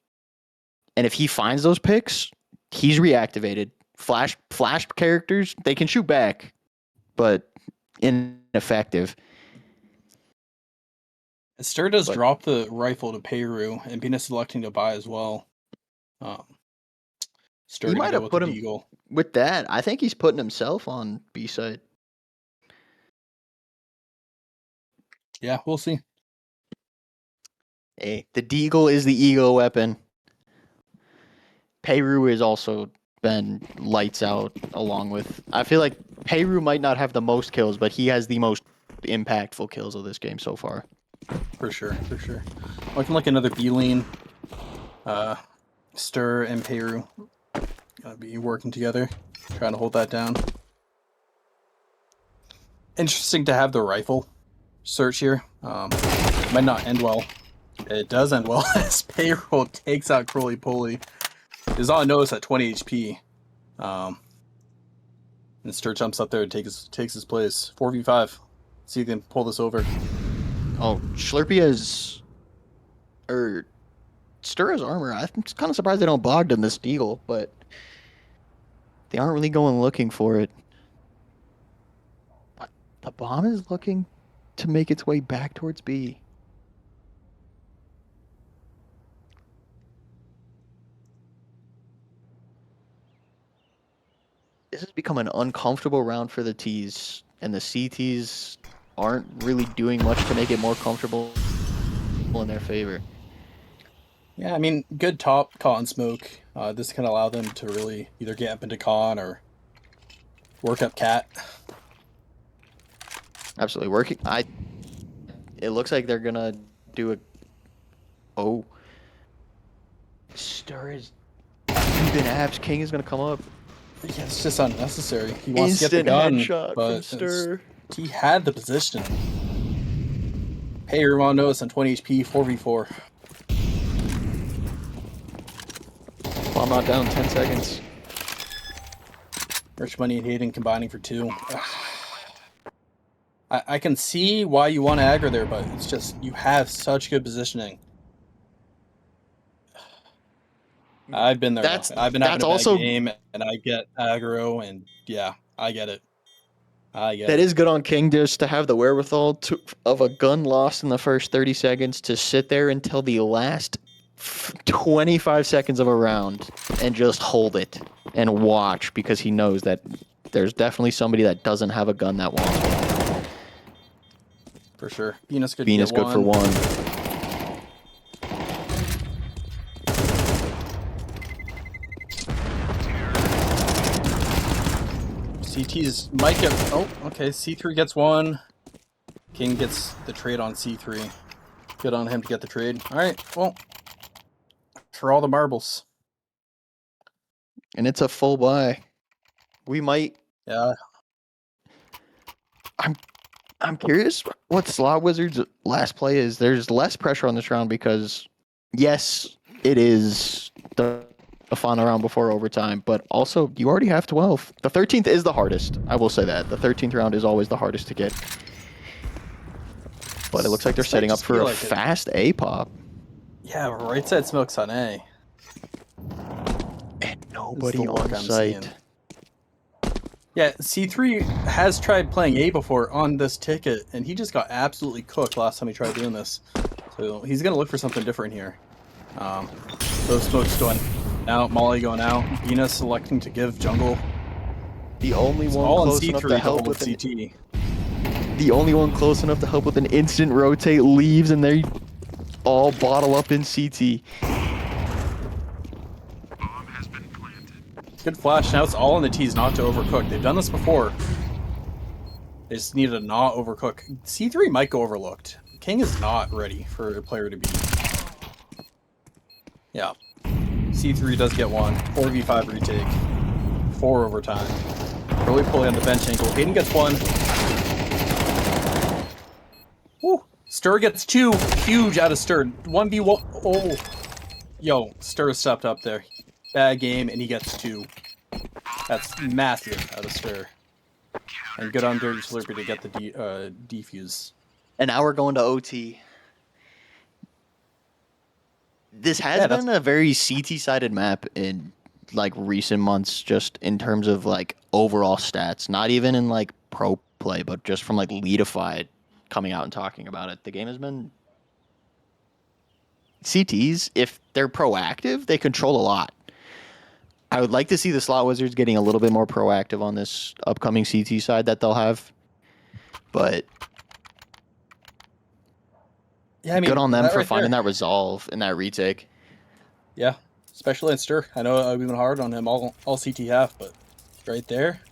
And if he finds those picks, he's reactivated. Flash characters, they can shoot back, but ineffective. And Stir does But- drop the rifle to Peru, and Venus electing to buy as well. Stir He to might go have with put the him- Eagle. With that, I think he's putting himself on B side. Yeah, we'll see. Hey, the Deagle is the ego weapon. Peru has also been lights out along with. I feel like Peru might not have the most kills, but he has the most impactful kills of this game so far. For sure, for sure. Looking like another B lane. Stir and Peru Gotta be working together, trying to hold that down. Interesting to have the rifle search here. Might not end well. It does end well as Payroll takes out Crowley Pulley. Is on notice at 20 HP. And Stir jumps up there and takes his place. 4v5. See if he can pull this over. Oh, Slurpee has... Stir has armor. I'm kind of surprised they don't bog in this Deagle, but... They aren't really going looking for it. But the bomb is looking to make its way back towards B. This has become an uncomfortable round for the Ts, and the CTs aren't really doing much to make it more comfortable in their favor. Yeah, I mean, good top con smoke. This can allow them to really either get up into con or work up cat. Absolutely working. It looks like they're gonna do a. Oh. Stir is. Even abs. King is gonna come up. Yeah, it's just unnecessary. He wants Instant to get the gun, headshot but from Stir. he had the position. Hey, Ramon notice on 20 HP, 4v4. Bomb not down. 10 seconds. Rich Money and Hayden combining for 2. I can see why you want to aggro there, but it's just you have such good positioning. I've been there. I've been having a bad game, and I get aggro, and yeah, I get it. That is good on King just to have the wherewithal of a gun lost in the first 30 seconds to sit there until the last 25 seconds of a round and just hold it and watch, because he knows that there's definitely somebody that doesn't have a gun that wants one. For sure. Venus good for one. CT's might get... Oh, okay. C3 gets 1. King gets the trade on C3. Good on him to get the trade. All right. Well, for all the marbles. And it's a full buy. We might... Yeah. I'm curious what Slot Wizard's last play is. There's less pressure on this round because, yes, it is the final round before overtime, but also you already have 12. The 13th is the hardest. I will say that. The 13th round is always the hardest to get. But it looks like they're setting up for a fast A pop. Yeah, right side smokes on A. And nobody on site. Yeah, C3 has tried playing A before on this ticket, and he just got absolutely cooked last time he tried doing this. So he's going to look for something different here. Those smokes going out, Molly going out, Venus selecting to give jungle. The only one close enough to help with CT. The only one close enough to help with an instant rotate leaves, and they all bottle up in CT. Good flash. Now it's all on the T's not to overcook. They've done this before. They just need to not overcook. C3 might go overlooked. King is not ready for a player to be. Yeah. C3 does get 1. 4v5 retake. 4 overtime. Really pulling on the bench angle. Hayden gets 1. Woo! Stir gets 2. Huge out of Stir. 1v1. Oh. Yo, Stir stepped up there. Bad game, and he gets 2. That's massive out of Stir. And good on Dirty Slurpee to get the defuse. And now we're going to OT. This has been a very CT-sided map in like recent months, just in terms of like overall stats. Not even in like pro play, but just from like Leadified coming out and talking about it. The game has been... CTs, if they're proactive, they control a lot. I would like to see the Slot Wizards getting a little bit more proactive on this upcoming CT side that they'll have. But yeah, I mean, good on them for finding that resolve in that retake. Yeah, especially in Stir. I know I've been hard on him all CT half, but right there,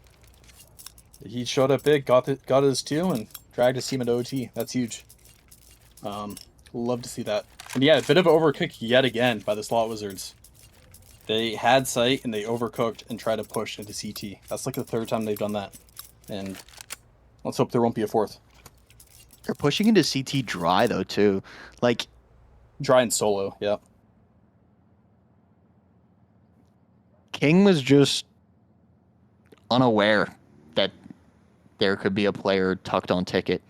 he showed up big, got his 2, and dragged his team into OT. That's huge. Love to see that. And yeah, a bit of overcook yet again by the Slot Wizards. They had sight and they overcooked and tried to push into CT. That's like the third time they've done that. And let's hope there won't be a fourth. They're pushing into CT dry though too. Like Dry and solo, yeah. King was just unaware that there could be a player tucked on ticket.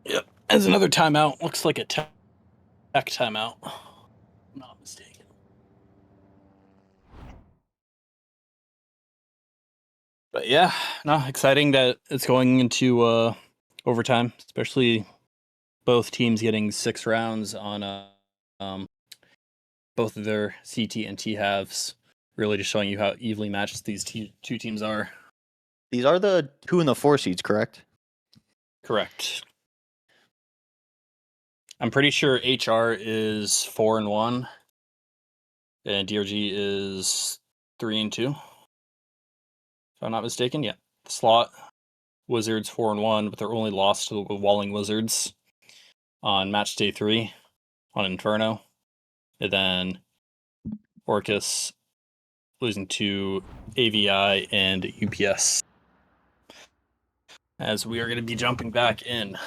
Yep. As another timeout. Looks like a tech timeout. I'm not mistaken. But yeah, no, exciting that it's going into overtime, especially both teams getting 6 rounds on both of their CT and T halves. Really just showing you how evenly matched these two teams are. These are the 2 and the 4 seeds, correct? Correct. I'm pretty sure HR is 4-1, and DRG is 3-2. If I'm not mistaken, yeah. The slot Wizards 4-1, but they're only lost to the Walling Wizards on match day 3 on Inferno, and then Orochis losing to AVI and UPS. As we are going to be jumping back in.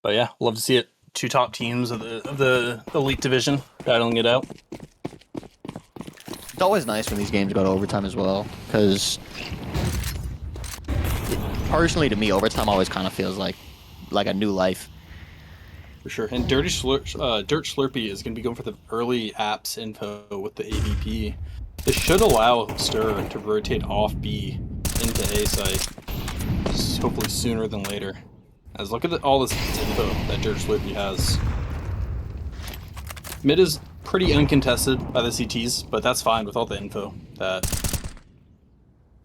But yeah, love to see it. 2 top teams of the elite division battling it out. It's always nice when these games go to overtime as well, because personally to me, overtime always kind of feels like a new life. For sure. And Dirt Slurpee is going to be going for the early apps info with the AVP. This should allow Stir to rotate off B into A site, hopefully sooner than later. As look at all this info that Dirt Slurpee has. Mid is pretty uncontested by the CTs, but that's fine with all the info that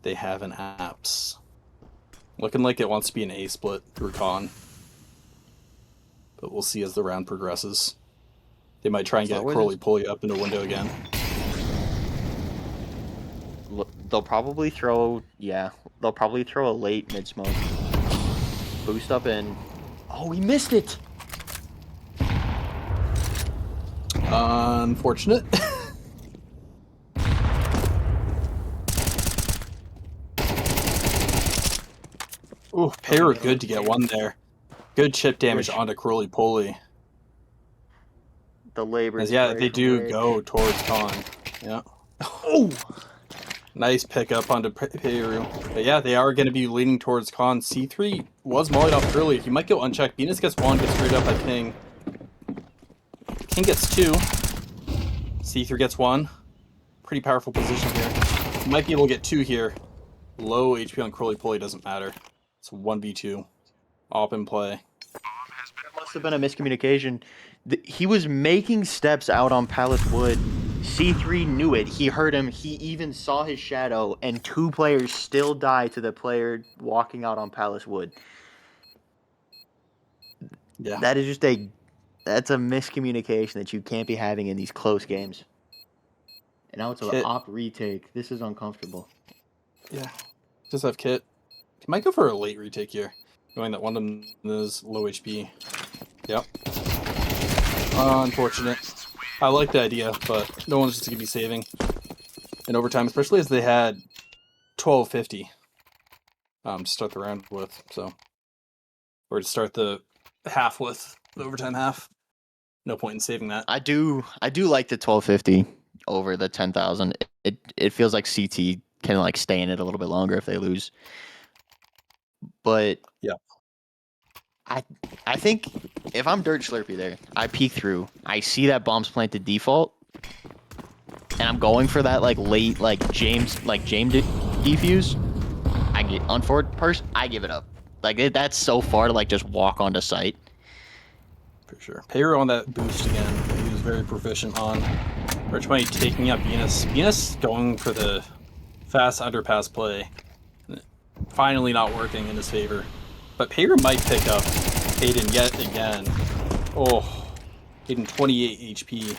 they have in apps. Looking like it wants to be an A split through con. But we'll see as the round progresses. They might try and get Crowley Pulley up into window again. They'll probably throw a late mid smoke. Boost up in. Oh, he missed it! Unfortunate. Ooh, Payer good to get one there. Good chip damage onto Crowley Pulley. The labor. Yeah, they do go towards con. Yeah. Oh! Nice pickup onto Peru. But yeah, they are going to be leaning towards con. C3 was mollied off early. He might go unchecked. Venus gets 1, gets screwed up by King. King gets 2. C3 gets 1. Pretty powerful position here. He might be able to get 2 here. Low HP on Crowley Pulley doesn't matter. It's 1v2. Op in play. There must have been a miscommunication. He was making steps out on Palace Wood. C3 knew it. He heard him. He even saw his shadow, and 2 players still died to the player walking out on Palace Wood. Yeah. That's a miscommunication that you can't be having in these close games. And now it's an op retake. This is uncomfortable. Yeah. Just have Kit. He might go for a late retake here, knowing that one of them is low HP. Yep. Unfortunate. I like the idea, but no one's just going to be saving in overtime, especially as they had 1250 to start the round with, so. Or to start the half with, the overtime half. No point in saving that. I do like the 1250 over the 10,000. It feels like CT can like stay in it a little bit longer if they lose. But yeah. I think if I'm Dirt Slurpee there, I peek through, I see that bomb's planted default, and I'm going for that like late James defuse. I give it up. Like that's so far to like just walk onto site. For sure. Payer on that boost again. He was very proficient on. Rich Money taking out Venus. Venus going for the fast underpass play. Finally not working in his favor. But Payer might pick up Hayden yet again. Oh, Hayden 28 HP.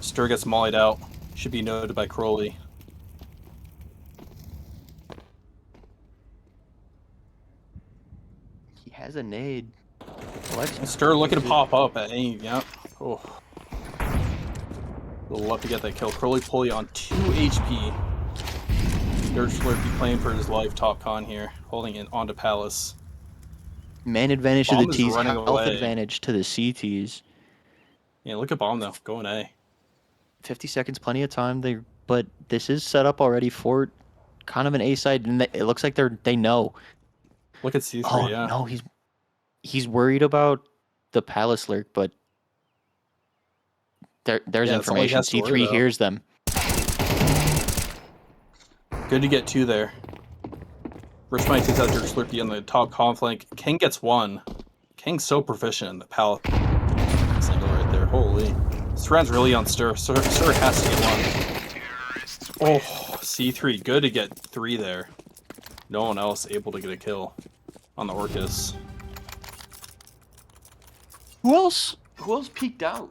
Stir gets mollied out. Should be noted by Crowley. Has a nade. Alexa. Stir looking to pop up at any. Yep. Oh. We'll love to get that kill. Curly Pulley on 2 HP. Dirt Slurpee playing for his life. Top con here, holding it onto Palace. Man advantage to Bomb the is T's, running health away. advantage to the CTs. Yeah, look at Bomb though, going A. 50 seconds, plenty of time. But this is set up already for kind of an A side, and it looks like they know. Look at C3, Oh yeah. no, he's worried about the Palace lurk, but there's Yeah, that's all he information. has to worry C3 about. hears them. Good to get 2 there. Rich Mike takes out Dirt Slurpee on the top con flank. King gets 1. King's so proficient in the Palace single right there. Holy. This round's really on Stir. Stir has to get 1. Oh, C3. Good to get 3 there. No one else able to get a kill on the Orochis. Who else peeked out?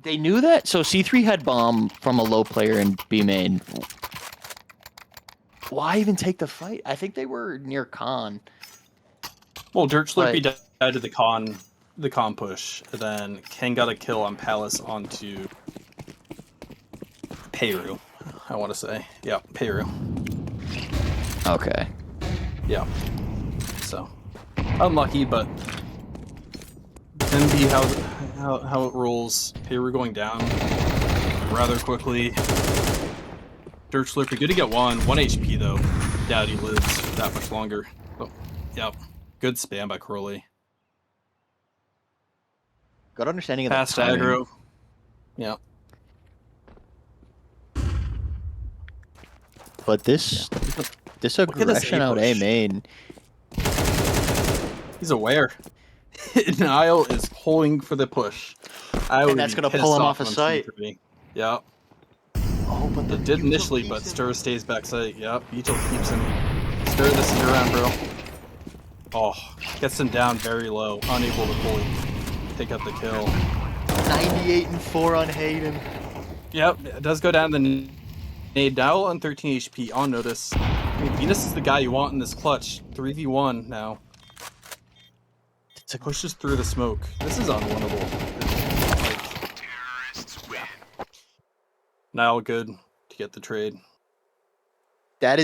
They knew that? So C3 had bomb from a low player in B main. Why even take the fight? I think they were near con. Well, Dirt Slurpee died to the con push, and then King got a kill on Palace onto Peru, I want to say. Yeah, Peru. Okay. Yeah. So, unlucky, but can be how it rolls. Peru going down rather quickly. Dirt Slurpee, good to get 1 HP though. Doubt he lives that much longer. Oh, yep. Good spam by Crowley. Good understanding of Past the timing. aggro. Yep. But this Look at this aggression A out A push. main. He's aware. Niall is pulling for the push. And that's gonna pull him off of sight. Yeah. Oh, but It did initially, but Stir stays back sight. Yep. Beetle keeps him. Stir, this is your round, bro. Oh, gets him down very low. Unable to fully pick up the kill. 98-4 on Hayden. Yep, it does go down the nade. Niall on 13 HP on notice. I mean, Venus is the guy you want in this clutch. 3v1 now. It pushes through the smoke. This is unwinnable. Like, Terrorists win. Niall good to get the trade. And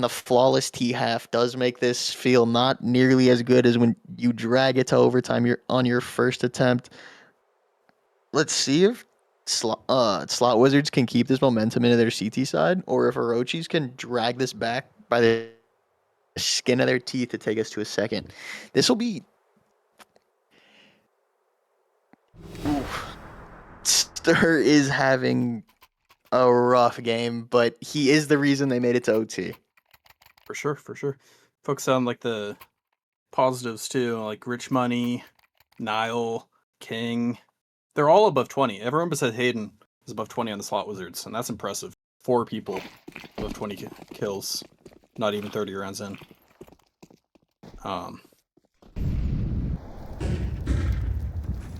the flawless T half does make this feel not nearly as good as when you drag it to overtime. You're on your first attempt. Let's see if Slot Wizards can keep this momentum into their CT side, or if Orochis can drag this back by the skin of their teeth to take us to a second. This will be. Oof. Stir is having a rough game, but he is the reason they made it to OT. For sure, for sure. Focus on like the positives too, like Rich Money, Niall, King. They're all above 20. Everyone besides Hayden is above 20 on the Slot Wizards, and that's impressive. 4 people above 20 kills, not even 30 rounds in.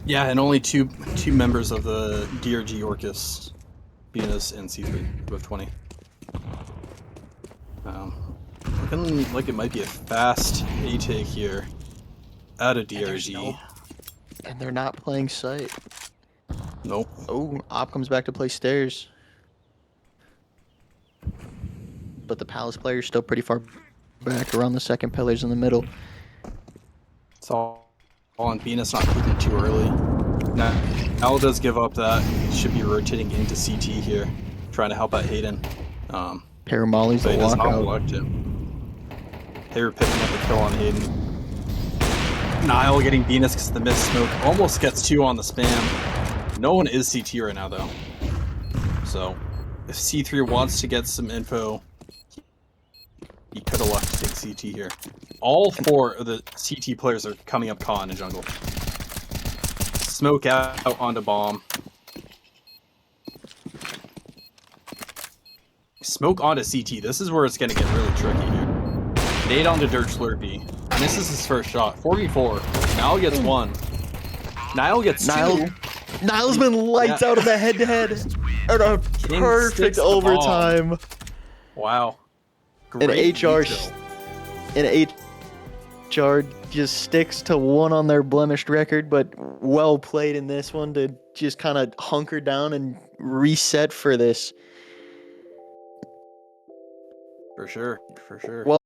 Yeah, and only two members of the DRG Orochis, Venus and C3, above 20. Looking like it might be a fast A-take here out of DRG. And they're not playing sight. Nope. Oh, Op comes back to play stairs. But the Palace player's still pretty far back around the second pillars in the middle. It's all on Venus not peeking too early. Now, Al does give up that. He should be rotating into CT here, trying to help out Hayden. Paramolly's But the he does not lockout. elect him. They were picking up a kill on Hayden. Niall getting Venus because the missed smoke. Almost gets 2 on the spam. No one is CT right now, though. So, if C3 wants to get some info, he could have left to take CT here. All 4 of the CT players are coming up con in jungle. Smoke out onto bomb. Smoke onto CT. This is where it's going to get really tricky here. Nade onto Dirt Slurpee. And this is his first shot. 4v4. Niall gets 1. Niall gets 2. Niall's been lights out of the head-to-head. And a King perfect sticks the bomb. overtime. Wow. An Great HR detail. an Jard just sticks to one on their blemished record, but well played in this one to just kind of hunker down and reset for this. For sure, for sure. Well,